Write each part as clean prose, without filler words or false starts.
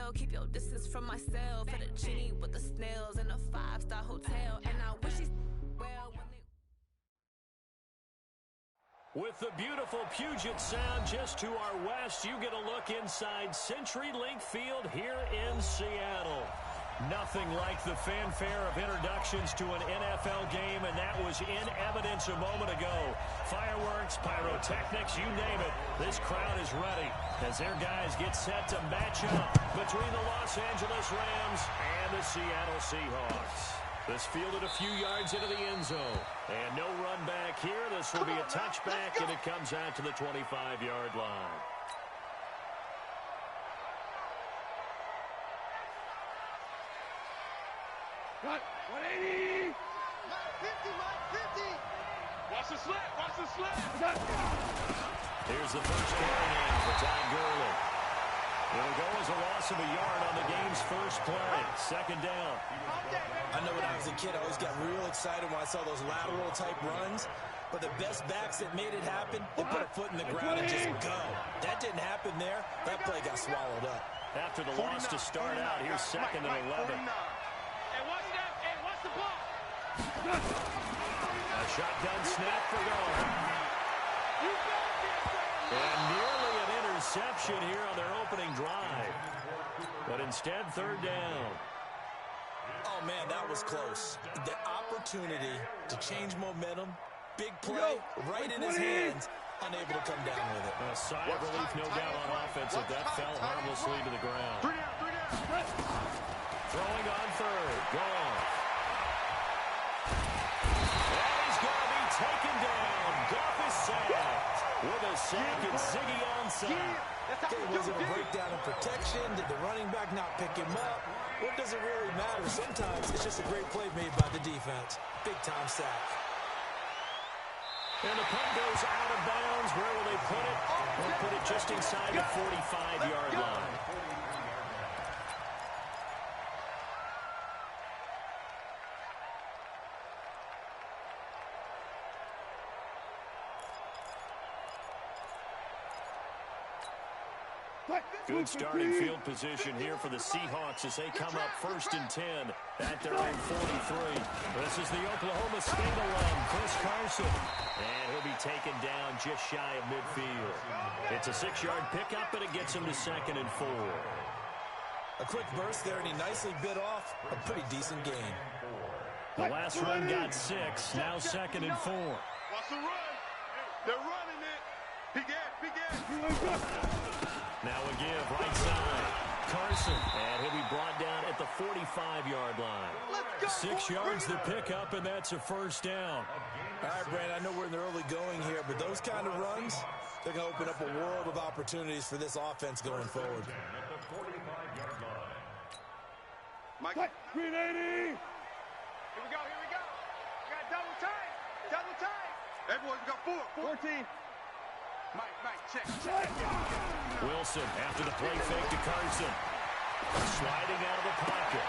well. Keep your distance from myself. For the genie with the snails in a 5-star hotel. And I wish he's well when they... With the beautiful Puget Sound just to our west, you get a look inside CenturyLink Field here in Seattle. Nothing like the fanfare of introductions to an NFL game, and that was in evidence a moment ago. Fireworks, pyrotechnics, you name it. This crowd is ready as their guys get set to match up between the Los Angeles Rams and the Seattle Seahawks. This fielded a few yards into the end zone. And no run back here. This will be a touchback, and it comes out to the 25-yard line. Cut. 180. Mike 50, Mike 50. Watch the slant. Watch the slant. Here's the first carry in for Todd Gurley. It'll go as a loss of a yard on the game's first play. Second down. I know when I was a kid, I always got real excited when I saw those lateral-type runs. But the best backs that made it happen, they put a foot in the ground and just go. That didn't happen there. That play got swallowed up. After the loss to start out, here's second and 11. A shotgun snap for goal. And nearly an interception here on their opening drive. But instead, third down. Oh, man, that was close. The opportunity to change momentum, big play, right in his hands, unable to come down with it. A sigh of relief, no doubt, on offense if that fell harmlessly to the ground. Throwing on third. Gone. Taken down. Goff is sacked. With a sack, it's Ziggy onside. Okay, was it a breakdown in protection? Did the running back not pick him up? What does it really matter? Sometimes it's just a great play made by the defense. Big-time sack. And the punt goes out of bounds. Where will they put it? They'll put it just inside the 45-yard line. Good starting field position here for the Seahawks as they come up 1st and 10 at their own 43. This is the Oklahoma State alum, Chris Carson. And he'll be taken down just shy of midfield. It's a 6-yard pickup, and it gets him to 2nd and 4. A quick burst there, and he nicely bit off a pretty decent gain. The last run got 6, now 2nd and 4. Watch the run. They're running it. Now a give, right side. Carson, and he'll be brought down at the 45-yard line. 6 yards the pickup, and that's a first down. All right, Brandon, I know we're in the early going here, but those kind of runs, they're going to open up a world of opportunities for this offense going forward. Mike. 380. Here we go. We got double time. Everyone's got 14. Mike, check. Wilson after the play fake to Carson. Sliding out of the pocket.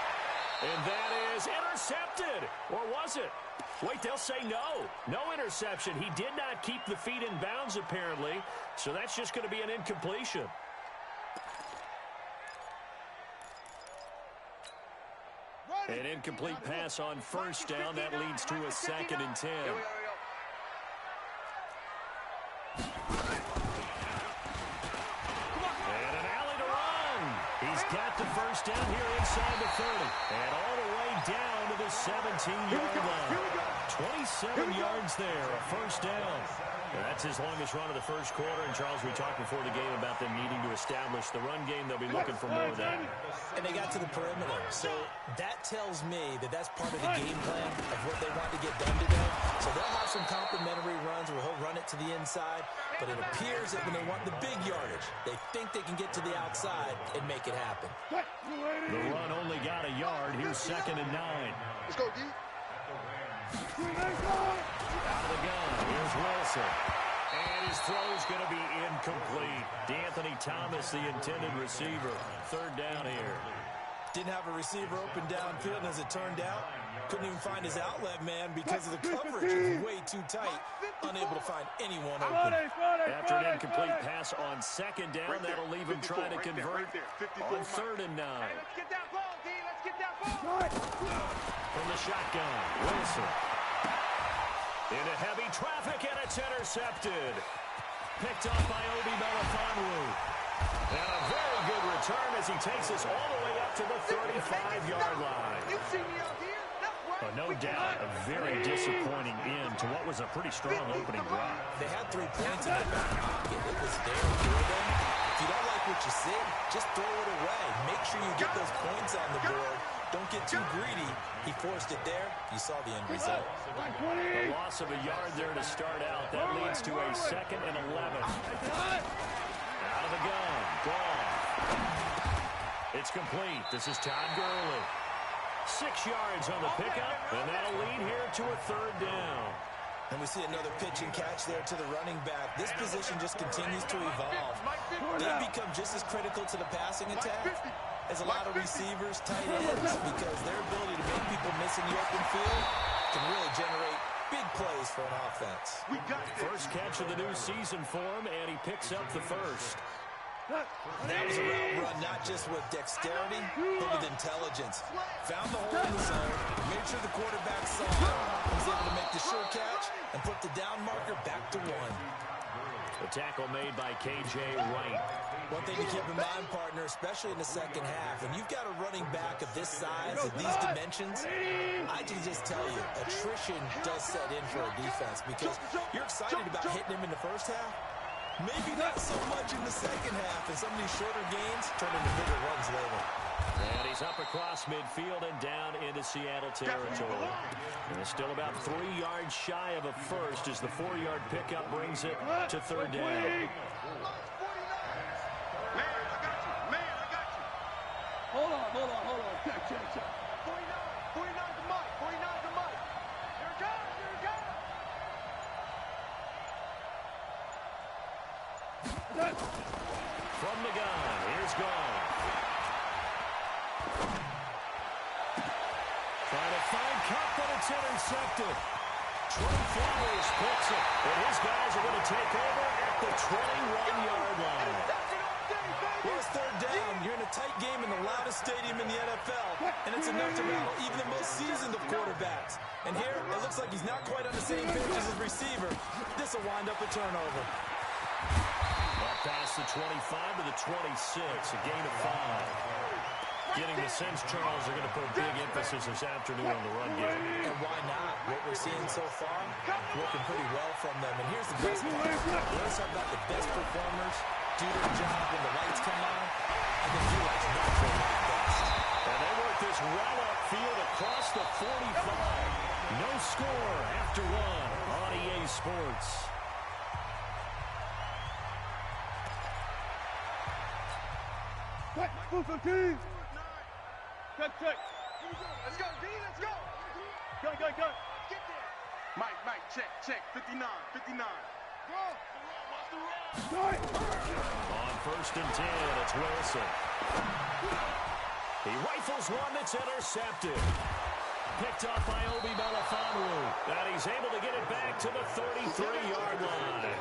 And that is intercepted. Or was it? Wait, they'll say no. No interception. He did not keep the feet in bounds, apparently. So that's just going to be an incompletion. An incomplete pass on first down. That leads to a 2nd and 10. And an alley to run. He's got the first down here inside the 30. And all the way down to the 17-yard line. 27 yards there, a first down. That's his longest run of the first quarter. And, Charles, we talked before the game about them needing to establish the run game. They'll be looking for more of that. And they got to the perimeter. So that tells me that that's part of the game plan of what they want to get done today. So they'll have some complimentary runs where he'll run it to the inside. But it appears that when they want the big yardage, they think they can get to the outside and make it happen. The run only got a yard. Here's 2nd and 9. Let's go, D. Out of the gun. Here's Wilson. And his throw is going to be incomplete. D'Anthony Thomas, the intended receiver. 3rd down here. Didn't have a receiver open downfield, and as it turned out, couldn't even find his outlet man because of the coverage. It was way too tight, unable to find anyone open. After an incomplete pass on second down, that'll leave him trying to convert on 3rd and 9. Hey, let's get that ball, D. Let's get that ball. From the shotgun, Wilson. Into heavy traffic, and it's intercepted. Picked up by Obi Melifonwu. And a very good return as he takes us all the way up to the 35-yard line. You see me out here? That's right. No doubt, a very disappointing end to what was a pretty strong opening drive. They had 3 points in the back pocket. It was there for them. If you don't like what you see, just throw it away. Make sure you get those points on the board. Don't get too greedy. He forced it there. You saw the end result. A loss of a yard there to start out. That leads to a 2nd and 11. Out of the gun. Ball. It's complete. This is Todd Gurley. 6 yards on the pickup, and that'll lead here to a 3rd down. And we see another pitch and catch there to the running back. This position just continues to evolve. They become just as critical to the passing attack as a lot of receivers, tight ends, because their ability to make people miss in the open field can really generate big plays for an offense. First catch of the new season for him, and he picks up the first. That was a route run, not just with dexterity, but with intelligence. Found the hole in the zone, made sure the quarterback saw it, was able to make the sure catch, and put the down marker back to 1. The tackle made by K.J. Wright. One thing to keep in mind, partner, especially in the second half, when you've got a running back of this size, of these dimensions, I can just tell you, attrition does set in for a defense because you're excited about hitting him in the first half. Maybe not so much in the second half, and some of these shorter gains turn into bigger runs later. And he's up across midfield and down into Seattle territory. And it's still about 3 yards shy of a first as the 4-yard pickup brings it to 3rd down. Man, I got you. Hold on. Check. 49 to Mike. 49 to Mike. Here it goes. From the gun, here's Goff. Trying to find Cup, but it's intercepted. Trey Flowers picks it, and his guys are going to take over at the 21-yard line. Well, it's 3rd down. You're in a tight game in the loudest stadium in the NFL, and it's enough to rattle even the most seasoned of quarterbacks. And here, it looks like he's not quite on the same page as his receiver. This will wind up a turnover. Past the 25 to the 26, a gain of 5. Getting the sense Charles are going to put big emphasis this afternoon on the run game. And why not? What we're seeing so far, working pretty well from them. And here's the best part. We always talk about the best performers do their job when the lights come on, and then do like nothing like best. And they work this well upfield across the 45. No score after 1 on EA Sports. Move some teams. Check. Let's go, D. Let's go. Go. Get there. Mike, check. 59. On 1st and 10, it's Wilson. He rifles one that's intercepted. Picked up by Obi Melifonwu. And he's able to get it back to the 33-yard line.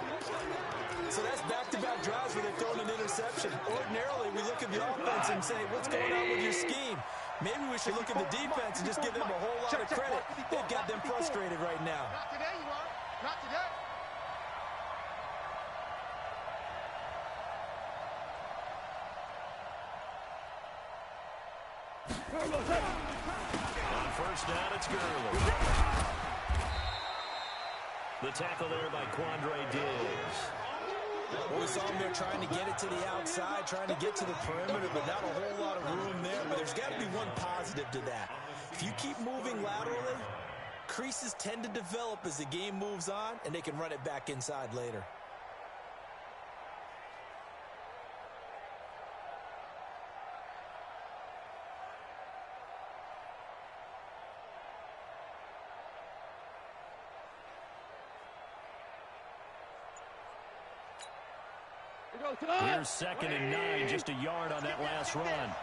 So that's back-to-back drives where they've thrown an interception. Ordinarily, we look at the offense and say, what's going on with your scheme? Maybe we should look at the defense and just give them a whole lot of credit. They've got them frustrated right now. Not today, you are. Not today. On 1st down, it's Gurley. The tackle there by Quandre Diggs. Well, we saw him there trying to get it to the outside, trying to get to the perimeter, but not a whole lot of room there. But there's got to be one positive to that. If you keep moving laterally, creases tend to develop as the game moves on, and they can run it back inside later. Here's 2nd and 9, just a yard on that last run.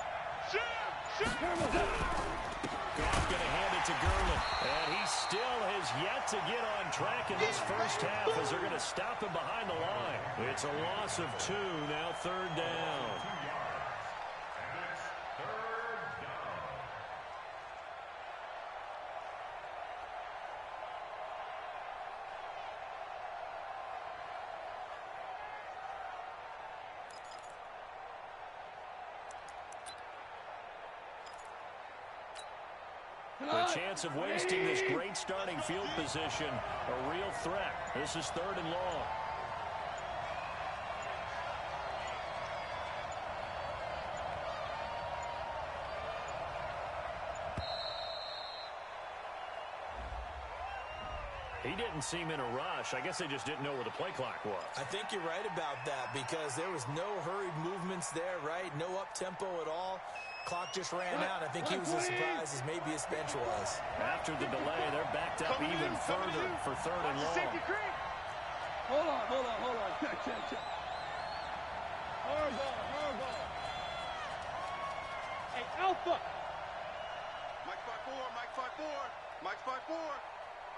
Goff going to hand it to Gurley. And he still has yet to get on track in this first half as they're going to stop him behind the line. It's a loss of 2, now third down. The chance of wasting this great starting field position, a real threat. This is 3rd and long. He didn't seem in a rush. I guess they just didn't know where the play clock was. I think you're right about that because there was no hurried movements there, right? No up-tempo at all. Clock just ran out. I think he was as surprised as maybe his bench was. After the delay, they're backed up even further for 3rd and long. Hold on. Check. Hard ball. Hey, Alpha. Mike 5-4. Mike 5-4.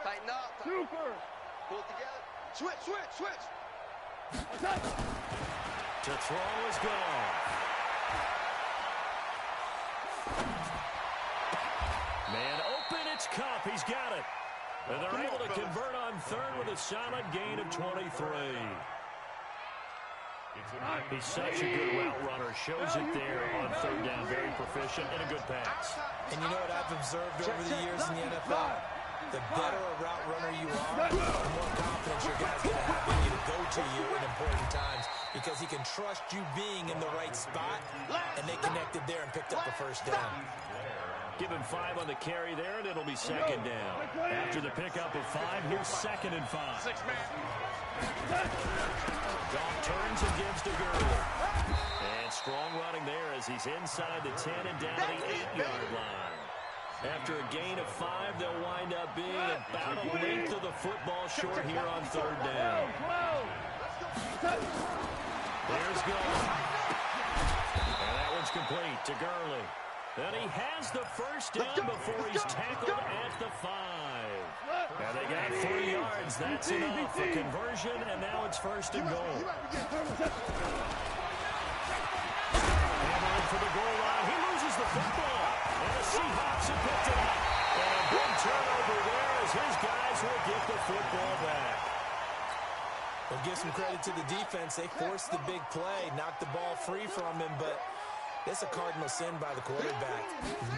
Tighten up. Super. Pull it together. Switch. Attack. To throw is gone. Man open, it's Cup. He's got it. And they're able to convert on 3rd with a solid gain of 23. He's such a good route runner. Shows it there on 3rd down. Very proficient and a good pass. And you know what I've observed over the years in the NFL? The better a route runner you are, the more confidence your guy's going to have in you to go to you in important times because he can trust you being in the right spot, and they connected there and picked up the first down. Give him 5 on the carry there, and it'll be 2nd down. After the pickup of 5, here's 2nd and 5. 6 man. Goff turns and gives to Gurley. And strong running there as he's inside the 10 and down to the 8-yard line. After a gain of 5, they'll wind up being about a length of the football short here on 3rd down. There's Goff. And that one's complete to Gurley. And he has the first down before he's tackled at the 5. Now they got 3 yards. That's enough. A conversion, and now it's 1st and goal. Hammer in for the goal line. He loses the football. And the Seahawks have picked it up. And a big turnover there as his guys will get the football back. We'll give some credit to the defense. They forced the big play, knocked the ball free from him, but it's a cardinal sin by the quarterback.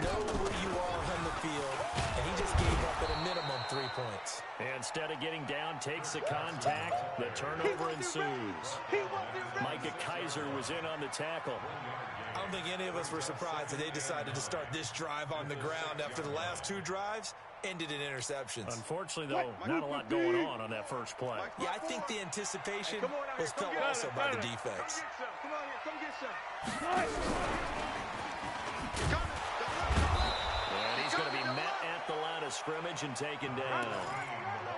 Know where you are on the field, and he just gave up at a minimum 3 points. Instead of getting down, takes the contact. The turnover ensues. Micah Kaiser was in on the tackle. I don't think any of us were surprised that they decided to start this drive on the ground after the last 2 drives ended in interceptions. Unfortunately, though, not a lot going on that first play. Yeah, I think the anticipation was felt also by the defense. Come on here, come get some. And he's going to be met at the line of scrimmage and taken down.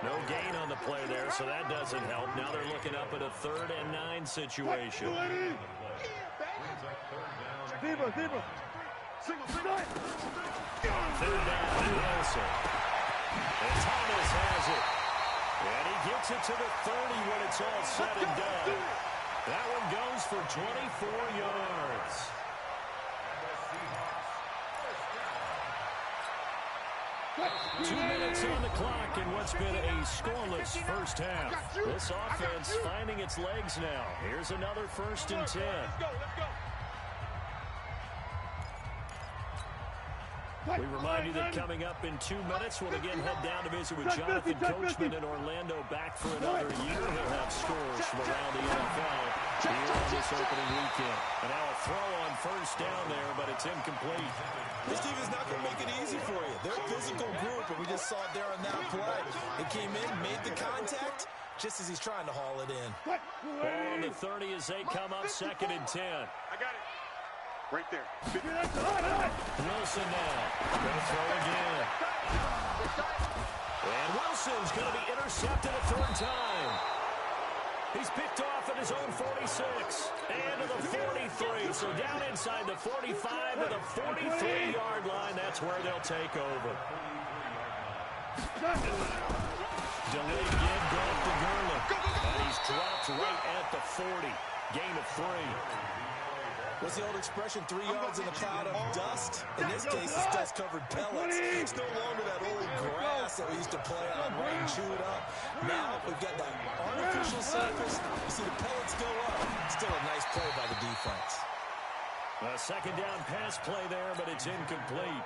No gain on the play there, so that doesn't help. Now they're looking up at a 3rd and 9 situation. Zebra. Single. On 3rd down, Wilson. And Thomas has it. And he gets it to the 30 when it's all said and done. That one goes for 24 yards. Two minutes on the clock in what's been a scoreless first half. This offense finding its legs now. Here's another 1st and 10. Let's go. We remind you that coming up in 2 minutes, we'll again head down to visit with Jonathan Coachman in Orlando, back for another year. He'll have scores from around the NFL here on this opening weekend. And now a throw on 1st down there, but it's incomplete. This team is not going to make it easy for you. They're a physical group, and we just saw it there on that play. They came in, made the contact, just as he's trying to haul it in. Ball on the 30 as they come up 2nd and 10. I got it. Right there. Wilson now. Going to throw again. And Wilson's going to be intercepted a 3rd time. He's picked off at his own 46 and to the 43. So down inside the 45 to the 43-yard line. That's where they'll take over. Delayed give off to Gurley. And he's dropped right at the 40. Gain of 3. What's the old expression, 3 yards in a cloud of dust? In this case, it's dust-covered pellets. It's no longer that old grass that we used to play on, right, and chew it up. Now we've got that artificial surface. You see the pellets go up. Still a nice play by the defense. A second down pass play there, but it's incomplete.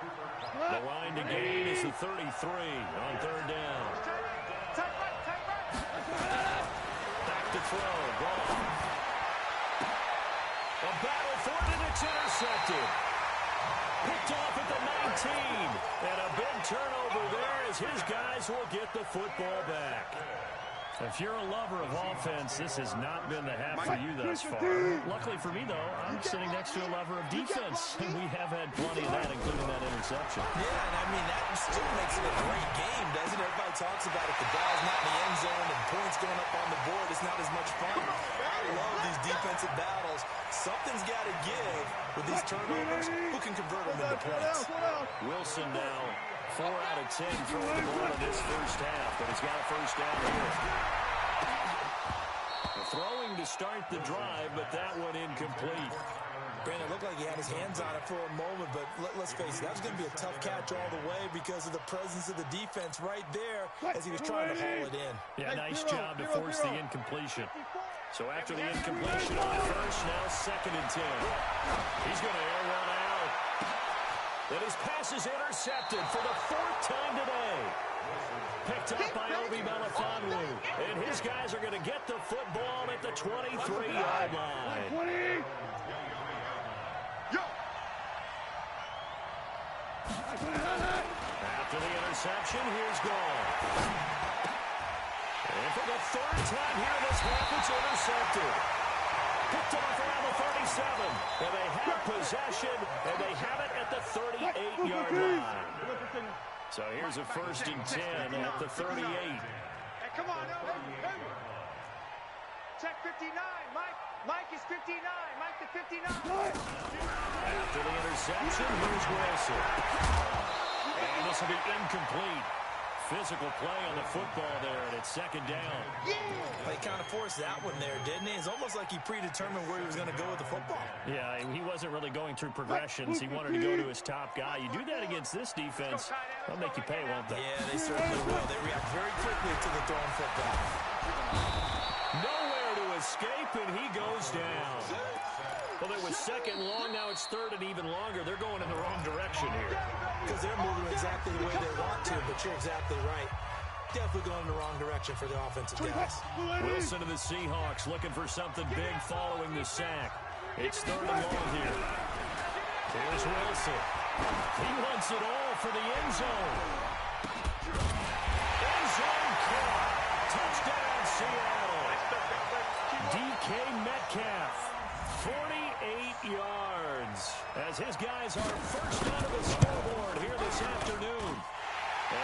The line to gain is the 33 on third down. Back to throw. Gone. A battle for it, and it's intercepted. Picked off at the 19. And a big turnover there as his guys will get the football back. If you're a lover of offense, this has not been the half for you thus far. Luckily for me, though, I'm sitting next to a lover of defense, and we have had plenty of that, including that interception. Yeah, and I mean, that still makes it a great game, doesn't it? Everybody talks about if the ball's not in the end zone and points going up on the board, it's not as much fun. I love these defensive battles. Something's got to give with these turnovers. Who can convert them into points? Wilson now 4 out of 10 throwing the ball in this first half, but he's got a first down here. Throwing to start the drive, but that one incomplete. Brandon, it looked like he had his hands on it for a moment, but let's face it, that was going to be a tough catch all the way because of the presence of the defense right there as he was trying to haul it in. Yeah, nice job to force the incompletion. So after the incompletion on first, now 2nd and 10. He's going to air one out. And his pass is intercepted for the 4th time today. Picked up by Obi Melifonwu. And his guys are going to get the football at the 23-yard line. After the interception, here's Gall. And for the 3rd time here this half, it's intercepted. Picked off around the 37. And they have possession, and they have it at the 38-yard line. So here's a 1st and 10 at the 38. Hey, come on, hey. Check 59, Mike. Mike is 59. Mike the 59. After the interception, here's Wilson. And this will be incomplete. Physical play on the football there, and it's 2nd down. Well, he kind of forced that one there, didn't he? It's almost like he predetermined where he was going to go with the football. Yeah, he wasn't really going through progressions. He wanted to go to his top guy. You do that against this defense, they'll make you pay, won't they? Yeah, they certainly will. They react very quickly to the thrown football. Nowhere to escape, and he goes down. Well, it was 2nd long, now it's 3rd and even longer. They're going in the wrong direction here. Because they're moving exactly the way they want to, but you're exactly right. Definitely going in the wrong direction for the offensive guys. Wilson of the Seahawks looking for something big following the sack. It's 3rd and long here. Here's Wilson. He wants it all for the end zone. End zone caught. Touchdown, Seattle. DK Metcalf. 48 yards as his guys are first out of the scoreboard here this afternoon.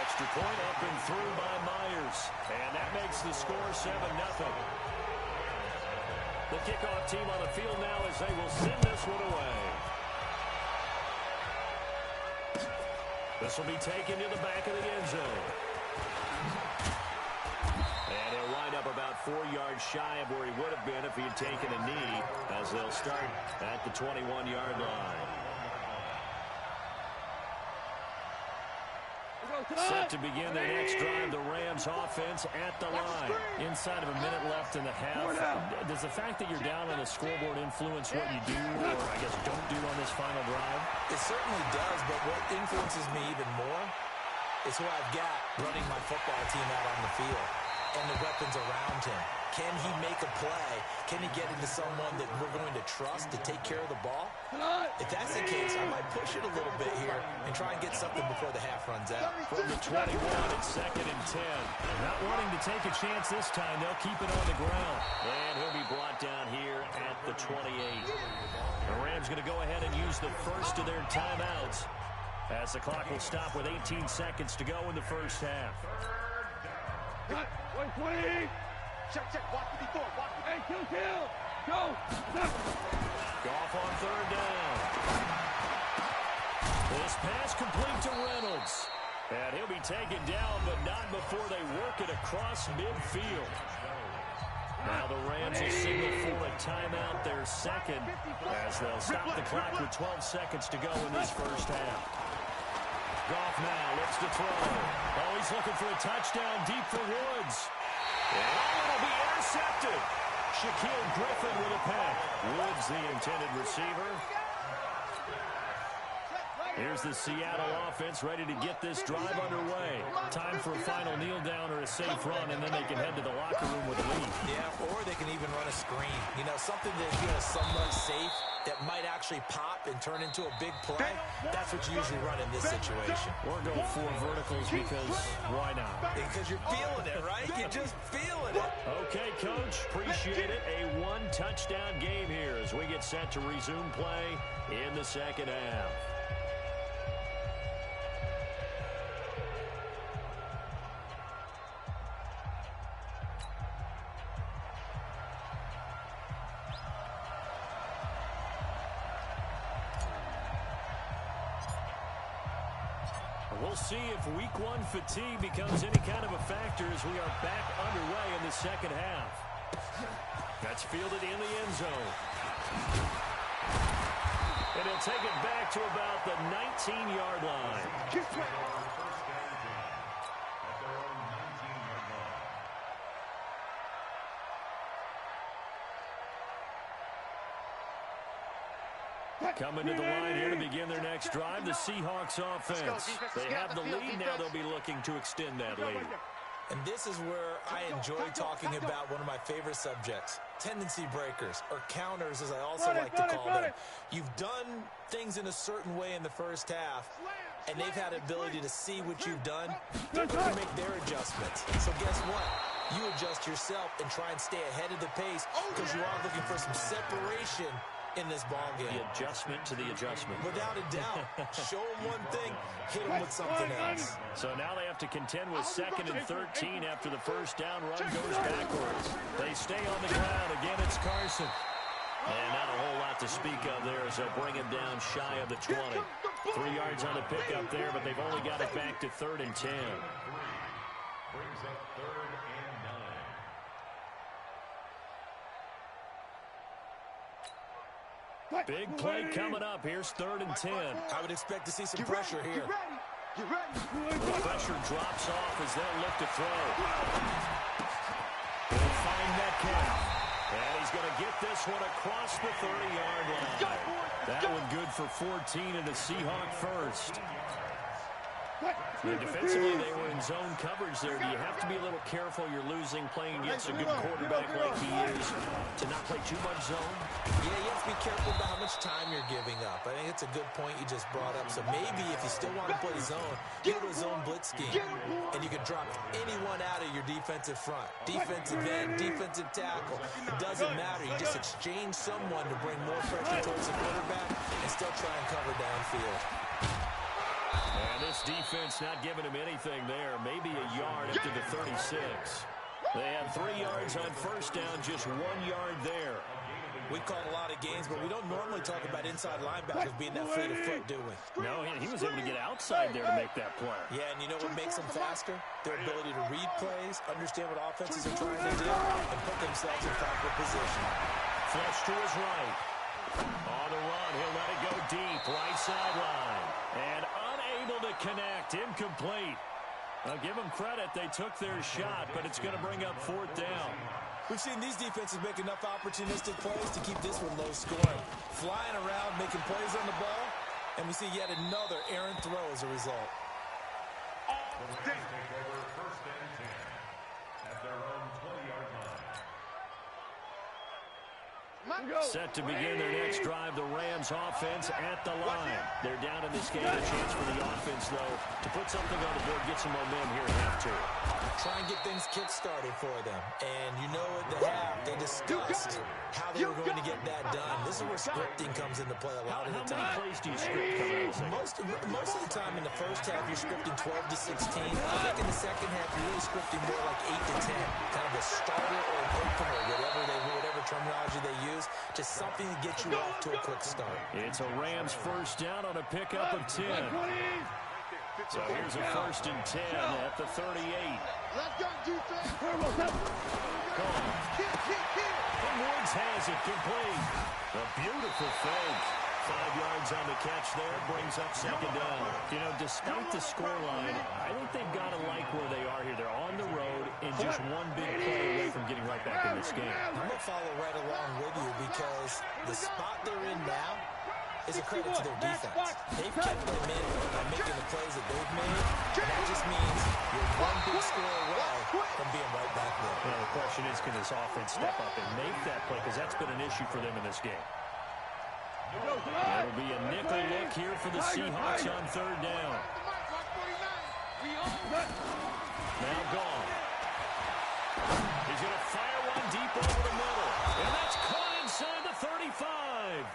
Extra point up and through by Myers. And that makes the score 7-0. The kickoff team on the field now as they will send this one away. This will be taken to the back of the end zone. And he'll wind up about 4 yards shy of where he would have been if he had taken a knee, as they'll start at the 21-yard line. Set to begin their next drive, the Rams offense at the line. Inside of a minute left in the half. Does the fact that you're down on the scoreboard influence what you do, or I guess don't do on this final drive? It certainly does, but what influences me even more is who I've got running my football team out on the field and the weapons around him. Can he make a play? Can he get into someone that we're going to trust to take care of the ball? If that's the case, I might push it a little bit here and try and get something before the half runs out. From the 21, it's 2nd and 10. Not wanting to take a chance this time, they'll keep it on the ground. And he'll be brought down here at the 28. The Rams going to go ahead and use the first of their timeouts as the clock will stop with 18 seconds to go in the first half. 120. Check. Watch me before. Watch me. Hey, kill. Go. Goff on third down. This pass complete to Reynolds. And he'll be taken down, but not before they work it across midfield. Now the Rams will signal for a timeout, their second, as they'll stop the clock with 12 seconds to go in this first half. Goff now looks to throw. Oh, he's looking for a touchdown deep for Woods. And it'll be intercepted. Shaquille Griffin with a pick. Woods, the intended receiver. Here's the Seattle offense ready to get this drive underway. Time for a final kneel down or a safe run, and then they can head to the locker room with a lead. Yeah, or they can even run a screen. You know, something that feels somewhat safe that might actually pop and turn into a big play. That's what you usually run in this situation. Or go 4 verticals because why not? Because you're feeling it, right? You're just feeling it. Okay, Coach, appreciate it. A 1-touchdown game here as we get set to resume play in the second half. We'll see if week 1 fatigue becomes any kind of a factor as we are back underway in the second half. That's fielded in the end zone. And he'll take it back to about the 19-yard line. Coming to the line here to begin their next drive, the Seahawks offense. They have the lead, now they'll be looking to extend that lead. And this is where I enjoy talking about one of my favorite subjects, tendency breakers, or counters as I also like to call them. You've done things in a certain way in the first half, and they've had the ability to see what you've done. They're going to make their adjustments. So guess what? You adjust yourself and try and stay ahead of the pace because you are looking for some separation in this ball game. The adjustment to the adjustment. Without a doubt. Show them one thing, hit them with something else. So now they have to contend with 2nd and 13 after the first down run goes backwards. They stay on the ground. Again, it's Carson. And not a whole lot to speak of there as they'll bring him down shy of the 20. 3 yards on the pickup there, but they've only got it back to 3rd and 10. Brings up 3rd and 9. Big play coming up. Here's 3rd and 10. I would expect to see some pressure here. The pressure drops off as they'll look to throw. They'll find Metcalf. And he's going to get this one across the 30-yard line. That one good for 14 and a Seahawk first. And defensively, they were in zone coverage there. Do you have to be a little careful? You're losing playing against a good quarterback like he is to not play too much zone? Yeah, you have to be careful about how much time you're giving up. I think it's a good point you just brought up. So maybe if you still want to play zone, go to a zone blitz scheme. And you can drop anyone out of your defensive front. Defensive end, defensive tackle. It doesn't matter. You just exchange someone to bring more pressure towards the quarterback and still try and cover downfield. And this defense not giving him anything there. Maybe a yard up to the 36. They have 3 yards on first down, just 1 yard there. We call a lot of games, but we don't normally talk about inside linebackers being that fleet of foot, do we? No, he was able to get outside there to make that play. Yeah, and you know what makes them faster? Their ability to read plays, understand what offenses are trying to do, and put themselves in proper position. Flush to his right. On the run, he'll let it go deep, right sideline. And unable to connect, incomplete. Now give them credit, they took their shot, but it's going to bring up 4th down. We've seen these defenses make enough opportunistic plays to keep this one low scoring. Flying around, making plays on the ball, and we see yet another errant throw as a result. Take over 1st and 10 at their own 20-yard line. Set to begin their next drive, the Rams offense at the line. They're down in this game. A chance for the offense, though, to put something on the board, get some momentum here at half two. Try and get things kick-started for them. And you know at the half, they discussed how they were going to get that done. This is where scripting comes into play a lot of the time. How many plays do you script coming out of the second? Most of the time in the first half, you're scripting 12 to 16. I think in the second half, you're really scripting more like 8 to 10. Kind of a starter or an opener, whatever terminology they use. Just something to get you off to a quick start. It's a Rams first down on a pickup of 10. So here's a 1st and 10 at the 38. Let's go, defense. Gone. And Woods has it complete. A beautiful fake. 5 yards on the catch there, brings up second down. You know, despite the scoreline, I think they've got to like where they are here. They're on the road and just one big play away from getting right back in this game. I'm going to follow right along with you because the spot they're in now is a credit to their defense. They've kept them in by making the plays that they've made, and that just means you're one big score away from being right back there. Well, the question is, can this offense step up and make that play? Because that's been an issue for them in this game. It'll be a nickel look here for the Seahawks on 3rd down. Now gone. He's going to fire one deep over the middle. And that's caught inside the 35.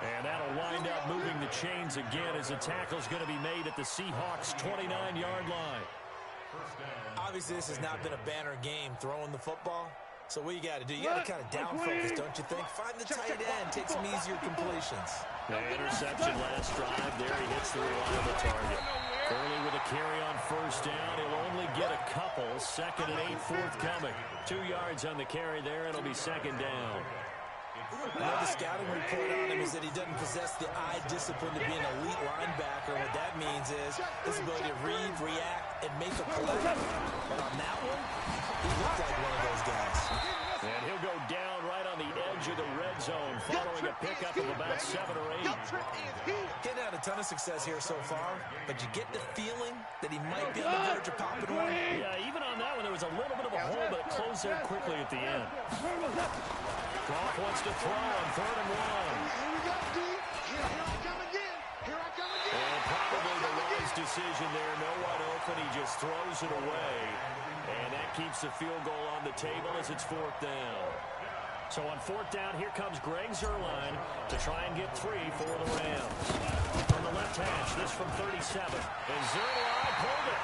And that'll wind up moving the chains again as the tackle's going to be made at the Seahawks' 29-yard line. Obviously, this has not been a banner game throwing the football. So what you got to do, you got to kind of down focus, don't you think? Find the tight end, take some easier completions. The interception last drive. There he hits the reliable target. Early with a carry on 1st down. He'll only get a couple. 2nd and 8 forthcoming. 2 yards on the carry there. It'll be 2nd down. The scouting report on him is that he doesn't possess the eye discipline to be an elite linebacker. What that means is his ability to read, react, and make a play. But on that one, he looked like one of those guys. And he'll go down right on the edge of the red zone following a pickup of about 7 or 8. Getting had a ton of success here so far, but you get the feeling that he might be on the verge of popping one. Yeah, even on that one, there was a little bit of a hole, but it closed there quickly at the end. Goff wants to throw on 3rd and 1. Here we go, D. Here I come again. Here I come again. And probably the wise decision there. No one open. He just throws it away. And that keeps the field goal on the table as it's 4th down. So on 4th down, here comes Greg Zuerlein to try and get 3 for the Rams. From the left hash, this from 37. And Zuerlein pulled it.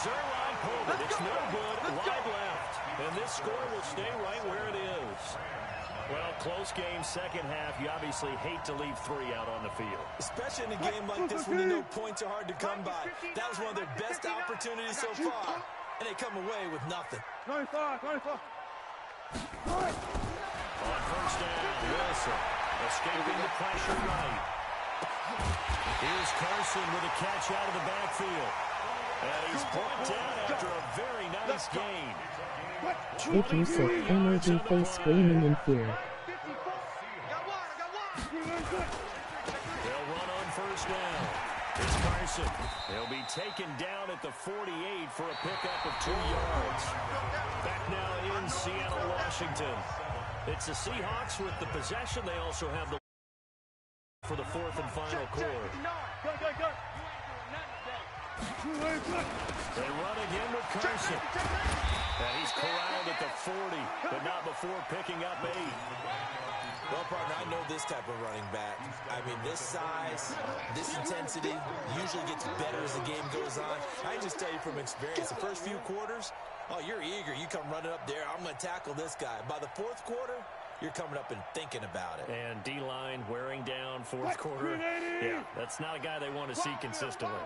Zuerlein pulled it. It's no good. Wide left. And this score will stay right where it is. Well, close game, 2nd half. You obviously hate to leave 3 out on the field. Especially in a game like this when you know points are hard to come by. That was one of their best opportunities so far. And they come away with nothing. 95. On 1st down, Wilson escaping the pressure right. Here's Carson with a catch out of the backfield. And he's brought down after a very nice gain. If you saw emoji face screaming in fear. They'll run on 1st down. It's Carson. He'll be taken down at the 48 for a pickup of 2 yards. Back now in Seattle, Washington. It's the Seahawks with the possession. They also have the for the 4th and final quarter. They run again with Carson. And he's corralled at the 40, but not before picking up 8. Well, partner, I know this type of running back. I mean, this size, this intensity usually gets better as the game goes on. I can just tell you from experience, the first few quarters, oh, you're eager. You come running up there, I'm going to tackle this guy. By the 4th quarter, you're coming up and thinking about it. And D-line wearing down 4th quarter. Yeah, that's not a guy they want to see consistently.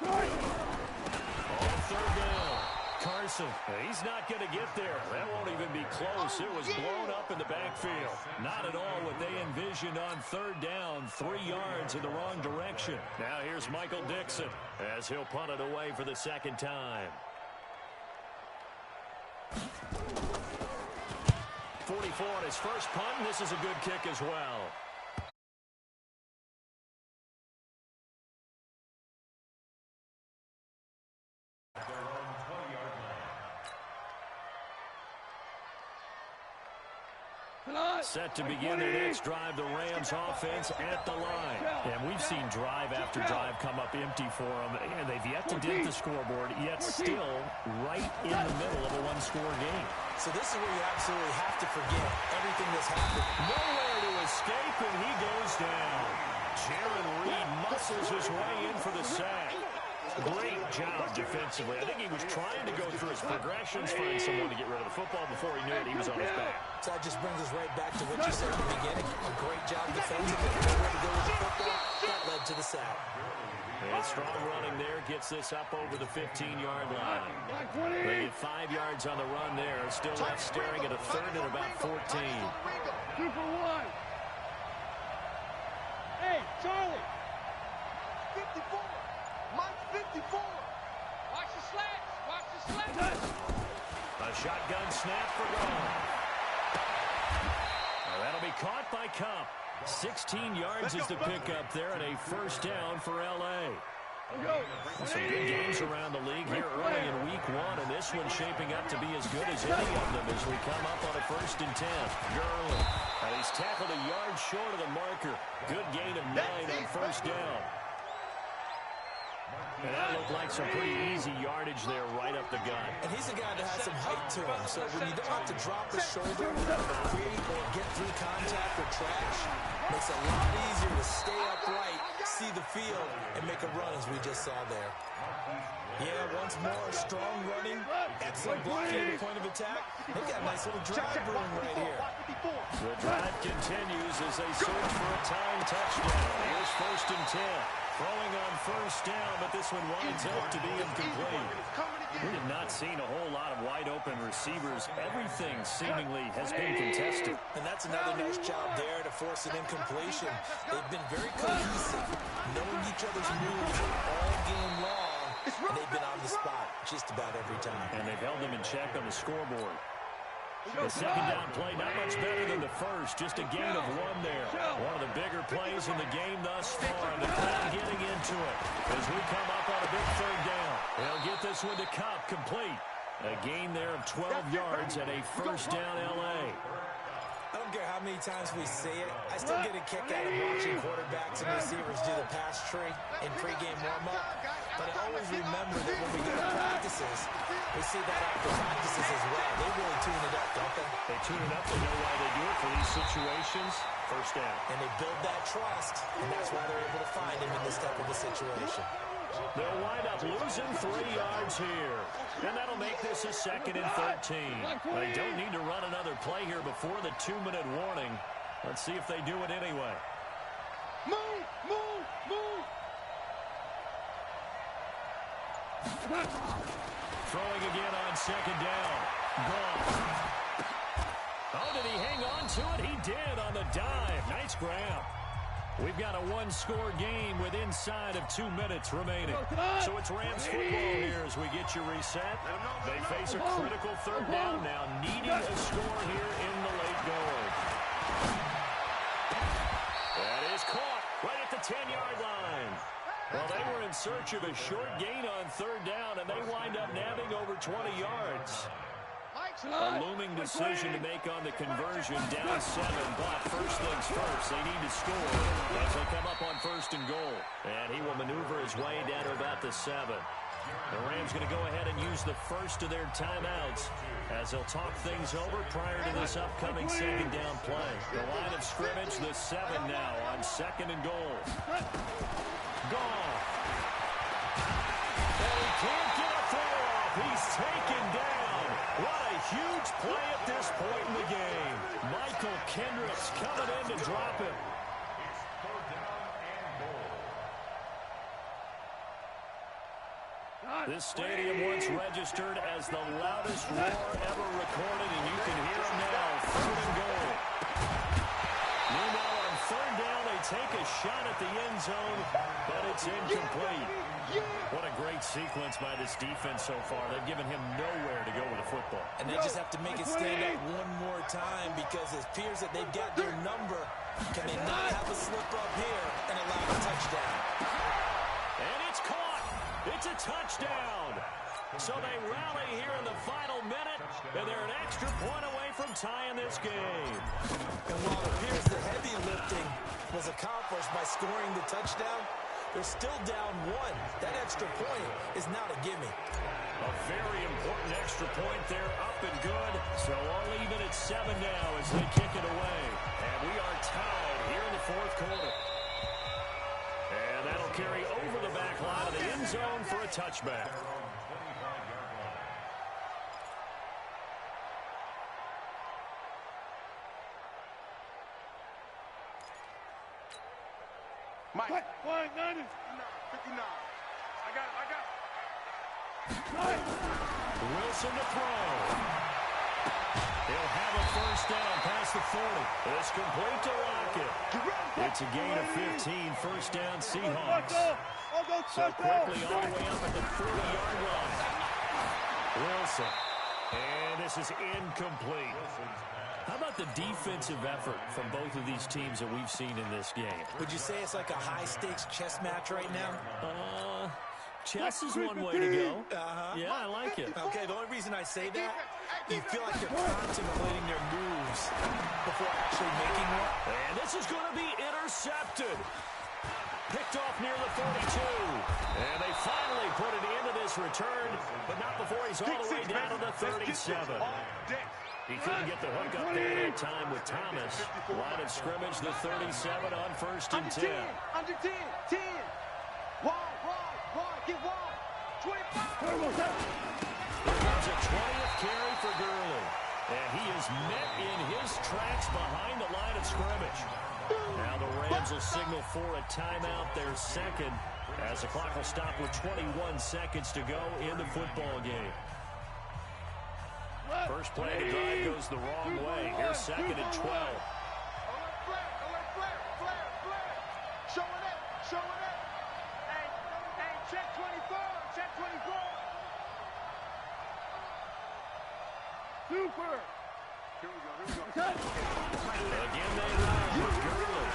On 3rd down, Carson. He's not going to get there. That won't even be close. It was blown up in the backfield. Not at all what they envisioned on 3rd down. 3 yards in the wrong direction. Now here's Michael Dixon as he'll punt it away for the 2nd time. 44 on his first punt, and this is a good kick as well. Set to begin their next drive, the Rams offense at the line. And we've seen drive after drive come up empty for them, and they've yet to dent the scoreboard, yet still right in the middle of a one-score game. So this is where you absolutely have to forget everything that's happened. Nowhere to escape, and he goes down. Jaron Reed muscles his way in for the sack. Great job defensively. I think he was trying to go through his progressions, find someone to get rid of the football. Before he knew it, he was on his back. So that just brings us right back to what you said at the beginning. A great job defensively. Nowhere to go with the football. That led to the sack. And strong running there gets this up over the 15-yard line. They get 5 yards on the run there. Still left staring at a third and about 14. 2 for 1. Hey, Charlie. 54. Mike 54. Watch the slats. Watch the slats. A shotgun snap for goal. That'll be caught by Cup. 16 yards is the pickup there, and a first down for L.A. Some good games around the league here early in week 1, and this one's shaping up to be as good as any of them as we come up on a 1st and 10. Gurley. And he's tackled a yard short of the marker. Good gain of 9 on first down. And that looked like some pretty easy yardage there right up the gut. And he's a guy that has some height to him. So when you don't have to drop a shoulder or create or get through contact or trash, makes it a lot easier to stay upright, see the field, and make a run as we just saw there. Yeah, once more, strong running, excellent blocking at the point of attack. Look at a nice little drive room right here. The drive continues as they search for a tying touchdown. Here's 1st and 10. Throwing on first down, but this one winds up to be incomplete. We have not seen a whole lot of wide-open receivers. Everything seemingly has been contested. And that's another nice job there to force an incompletion. They've been very cohesive, knowing each other's moves all game long, and they've been on the spot just about every time. And they've held them in check on the scoreboard. The second down play, not much better than the first, just a gain of 1 there. One of the bigger plays in the game thus far, and the crowd getting into it as we come up on a big 3rd down. They'll get this one to Cup, complete. A gain there of 12 yards and a first down L.A. I don't care how many times we say it, I still get a kick out of watching quarterbacks and receivers do the pass tree in pregame warm-up. But I always remember that when we go to practices, we see that after practices as well. They really tune it up, don't they? They tune it up. They know why they do it for these situations. First down. And they build that trust, and that's why they're able to find him in this type of a situation. They'll wind up losing 3 yards here. And that'll make this a 2nd and 13. They don't need to run another play here before the 2-minute warning. Let's see if they do it anyway. Move, move, move. Throwing again on 2nd down. Gone. Oh, did he hang on to it? He did on the dive. Nice grab. We've got a 1-score game with inside of 2 minutes remaining. So it's Rams football here as we get you reset. They face a critical 3rd down now, needing a score here in the late going. That is caught right at the 10-yard line. Well, they were in search of a short gain on 3rd down, and they wind up nabbing over 20 yards. A looming decision to make on the conversion, down 7, but first things first, they need to score as they come up on 1st and goal. And he will maneuver his way down to about the 7. The Rams going to go ahead and use the first of their timeouts as they'll talk things over prior to this upcoming 2nd down play. The line of scrimmage, the 7 now on 2nd and goal. Gone. And he can't get a throw off. He's taken down. What a huge play at this point in the game. Michael Kendricks coming in to drop him. This stadium once registered as the loudest roar ever recorded, and you can hear him now. 3rd and goal. Meanwhile, on 3rd down, they take a shot at the end zone, but it's incomplete. What a great sequence by this defense so far. They've given him nowhere to go with the football. And they just have to make it stand up one more time because it appears that they've got their number. Can they not have a slip up here and allow a touchdown? And it's caught. It's a touchdown. So they rally here in the final minute, and they're an extra point away from tying this game. And while it appears the heavy lifting was accomplished by scoring the touchdown, they're still down one. That extra point is not a gimme. A very important extra point there, up and good. So all even at 7 now as they kick it away. And we are tied here in the fourth quarter. And that'll carry over the back line of the end zone for a touchback. Mike. 90. 59. I got it. Wilson to throw. He'll have a first down past the 40. It's complete to Lockett. It's a gain of 15, first down Seahawks. So quickly all the way up at the 40-yard line. Wilson. And this is incomplete. How about the defensive effort from both of these teams that we've seen in this game? Would you say it's like a high-stakes chess match right now? Chess is one way to go. Yeah, I like it. Okay, the only reason I say that, you feel like you're contemplating their moves before actually making one. And this is going to be intercepted. Picked off near the 42. And they finally put it into this return, but not before he's all the way down to the 37. He couldn't get the hook up there that time with Thomas. Line of scrimmage, the 37 on first and 10. Under 10. Wide. Get wide. 25. Here comes a 20th carry for Gurley. And he is met in his tracks behind the line of scrimmage. Now the Rams will signal for a timeout, their second, as the clock will stop with 21 seconds to go in the football game. First play of the drive goes the wrong way. Here's second and 12. Flare. Show it up. Hey, check 24. Super. Here we go. Again, they run with Gurley.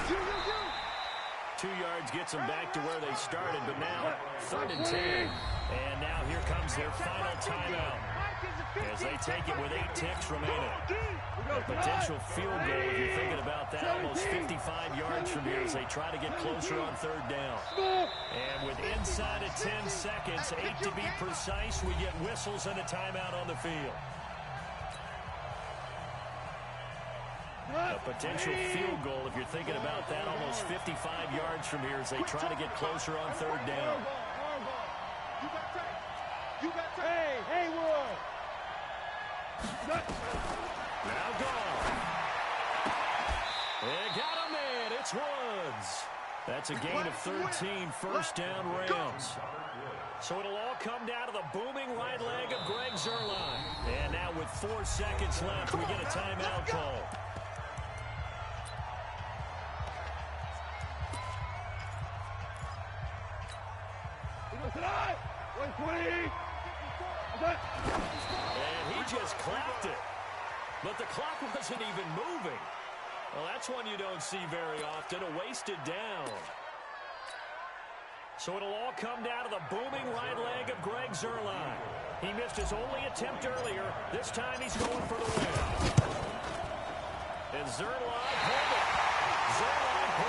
2 yards gets them back to where they started, but now third and 10. And now here comes their final timeout as they take it with 8 ticks remaining. A potential field goal, if you're thinking about that, almost 55 yards from here as they try to get closer on third down. And with inside of 10 seconds, 8 to be precise, we get whistles and a timeout on the field. A potential field goal, if you're thinking about that, almost 55 yards from here as they try to get closer on third down. You got Hey, Wood. Now gone. They got him in. It's Woods. That's a gain of 13, first down Rams. So it'll all come down to the booming right leg of Greg Zuerlein. And now with 4 seconds left, we get a timeout call. And he just clapped it. But the clock wasn't even moving. Well, that's one you don't see very often, a wasted down. So it'll all come down to the booming right leg of Greg Zuerlein. He missed his only attempt earlier. This time he's going for the win. And Zuerlein pulled it.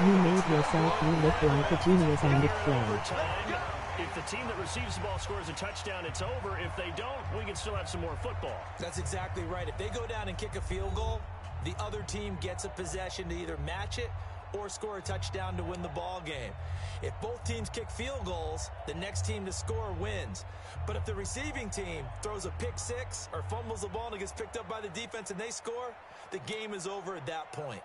You made yourself look like a genius on the play. If the team that receives the ball scores a touchdown, it's over. If they don't, we can still have some more football. That's exactly right. If they go down and kick a field goal, the other team gets a possession to either match it or score a touchdown to win the ball game. If both teams kick field goals, the next team to score wins. But if the receiving team throws a pick six or fumbles the ball and it gets picked up by the defense and they score, the game is over at that point.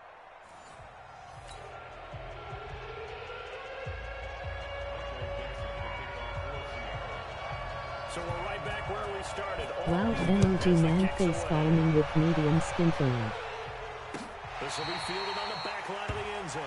So we're right back where we started. Loud emoji man face palming with medium skin tone. This will be fielded on the back line of the end zone.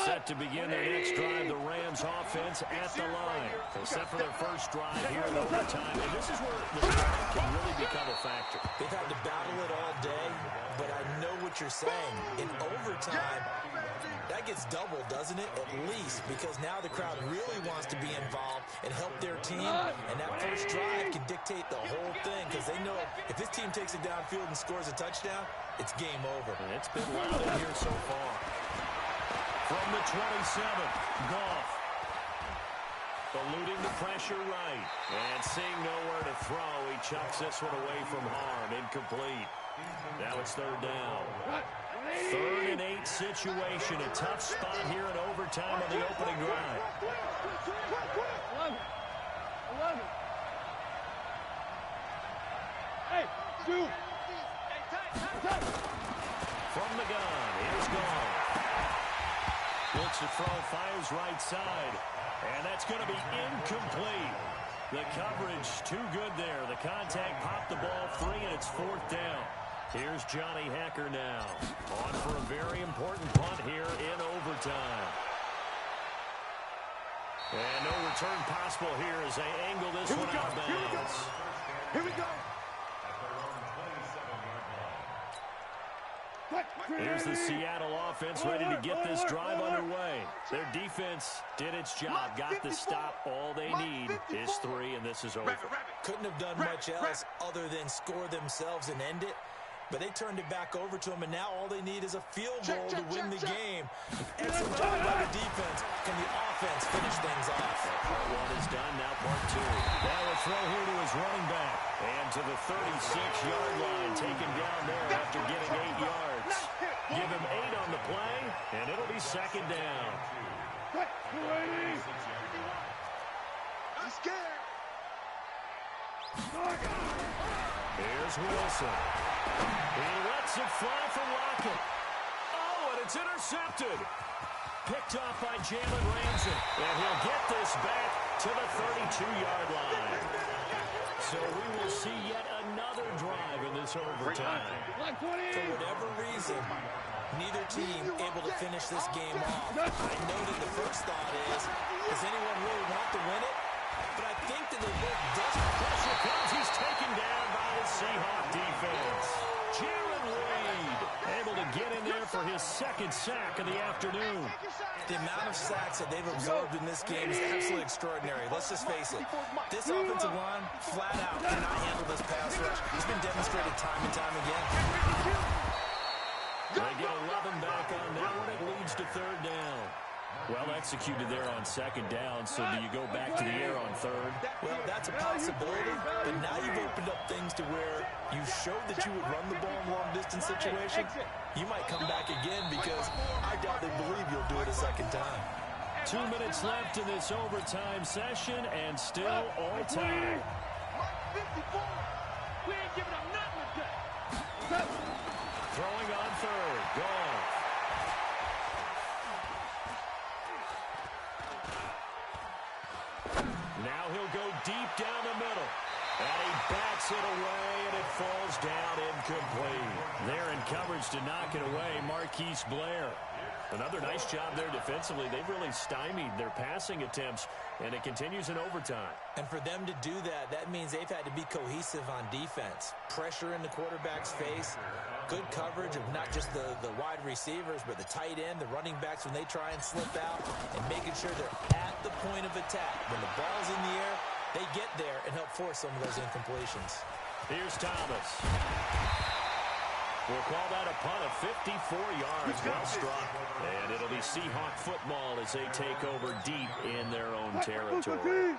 Set to begin their next drive, the Rams offense at the line. They're set for their first drive here in overtime, and this is where the drive can really become a factor. They've had to battle it all day, but I know what you're saying. In overtime, that gets doubled, doesn't it? At least, because now the crowd really wants to be involved and help their team, and that first drive can dictate the whole thing, because they know if this team takes it downfield and scores a touchdown, it's game over. And it's been loud in here so far. From the 27, Goff. Eluding the pressure right. And seeing nowhere to throw, he chucks this one away from harm. Incomplete. Now it's third down. 3rd and 8 situation. A tough spot here in overtime on the opening drive. 11. Hey, 2. From the gun, here's Goff. Looks to throw, fires right side. And that's going to be incomplete. The coverage too good there. The contact popped the ball free, and it's 4th down. Here's Johnny Hacker now. On for a very important punt here in overtime. And no return possible here as they angle this one out of bounds. Here we go. Here's the Seattle offense ready to get this drive underway. Their defense did its job, got the stop. All they need is 3, and this is over. Couldn't have done much else other than score themselves and end it. But they turned it back over to him, and now all they need is a field goal to win the game. Excellent job by the defense. Can the offense finish things off? Part 1 is done, now part 2. Now a throw here to his running back. And to the 36-yard line, taken down there after getting 8 yards. Give him 8 on the play, and it'll be 2nd down. I'm scared. Here's Wilson. He lets it fly for Lockett. Oh, and it's intercepted. Picked off by Jalen Ramsey. And he'll get this back to the 32-yard line. So we will see yet another drive in this overtime. For whatever reason, neither team able to finish this game off. I know that the first thought is, does anyone really want to win it? But I think that they both desperate. Pressure comes. He's taken down by the Seahawk defense. Jaron Reed able to get in there for his 2nd sack of the afternoon. The amount of sacks that they've absorbed in this game is absolutely extraordinary. Let's just face it. This offensive line, flat out, cannot handle this pass rush. It's been demonstrated time and time again. They get 11 back on that one. It leads to 3rd down. Well executed there on 2nd down, so do you go back to the air on 3rd? Well, that's a possibility, but now you've opened up things to where you showed that you would run the ball in long-distance situations. You might come back again because I doubt they believe you'll do it a 2nd time. 2 minutes left in this overtime session, and still all time. We ain't giving up nothing today. Throwing on 3rd. Goff. Now he'll go deep down the middle. And he bats it away, and it falls down incomplete. There in coverage to knock it away, Marquise Blair. Another nice job there defensively. They've really stymied their passing attempts, and it continues in overtime. And for them to do that, that means they've had to be cohesive on defense. Pressure in the quarterback's face, good coverage of not just the wide receivers, but the tight end, the running backs when they try and slip out, and making sure they're at the point of attack. When the ball's in the air, they get there and help force some of those incompletions. Here's Thomas. We'll call that a punt of 54 yards. Well struck. And it'll be Seahawk football as they take over deep in their own territory.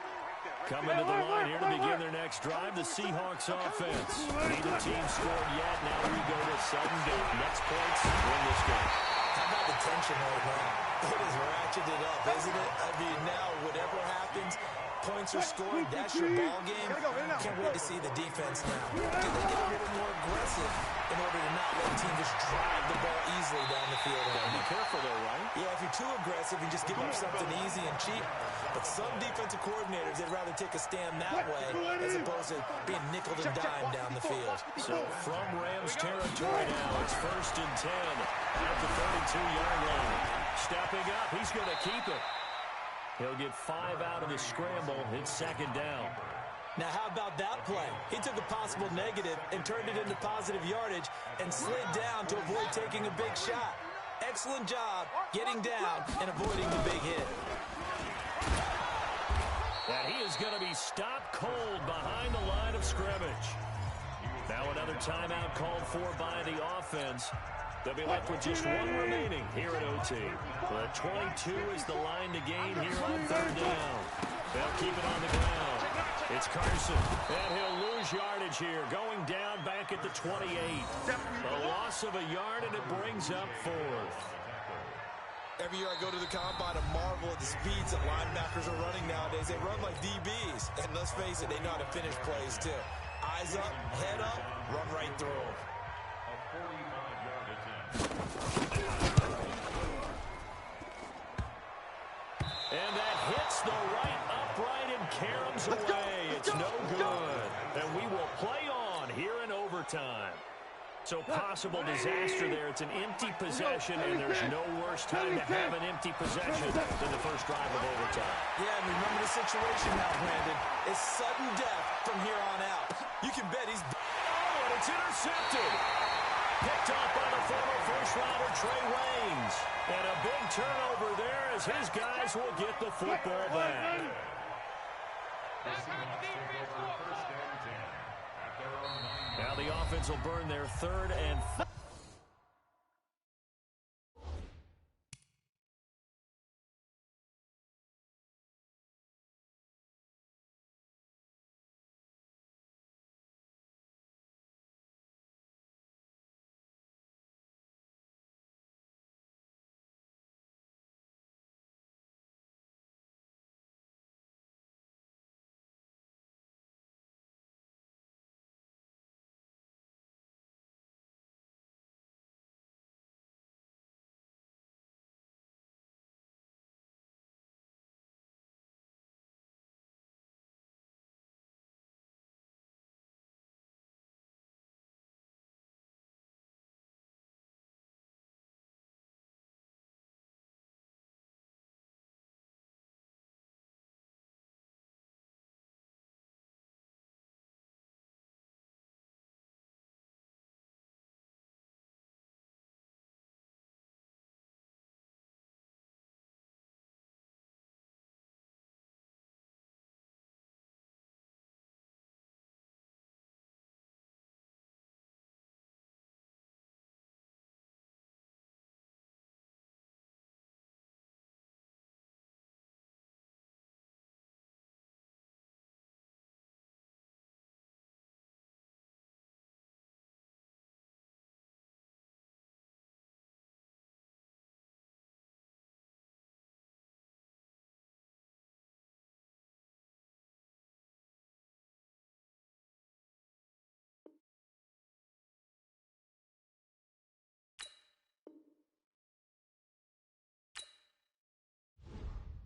Coming to the line here to begin their next drive, the Seahawks offense. Neither team scored yet. Now we go to sudden death. Next points win this game. How about the tension right now? It is ratcheted up, isn't it? I mean, now whatever happens, points are scored. That's your ball game. Can't wait to see the defense now. Can they get a little more aggressive in order to not let the team just drive the ball easily down the field? Be careful though, right? Yeah, if you're too aggressive, you just give up something easy and cheap. But some defensive coordinators, they'd rather take a stand that way as opposed to being nickel and dime down the field. So from Rams territory now, it's 1st and 10 at the 32-yard line. Stepping up, he's going to keep it. He'll get 5 out of the scramble. It's second down. Now, how about that play? He took a possible negative and turned it into positive yardage and slid down to avoid taking a big shot. Excellent job getting down and avoiding the big hit. And he is going to be stopped cold behind the line of scrimmage. Now another timeout called for by the offense. They'll be left with just one remaining here at OT. The 22 is the line to gain here on third down. They'll keep it on the ground. It's Carson, and he'll lose yardage here, going down back at the 28. A loss of a yard, and it brings up fourth. Every year I go to the combine and marvel at the speeds that linebackers are running nowadays. They run like DBs, and let's face it, they know how to finish plays too. Eyes up, head up, run right through them. And that hits the right upright and caroms away. It's no good. And we will play on here in overtime. So possible disaster there. It's an empty possession, and there's no worse time to have an empty possession than the first drive of overtime. Yeah, and remember the situation now, Brandon. It's sudden death from here on out. You can bet he's... Oh, and it's intercepted. Picked off by the former first-rounder Trey Waynes. And a big turnover there as his guys will get the football back. Now the offense will burn their third and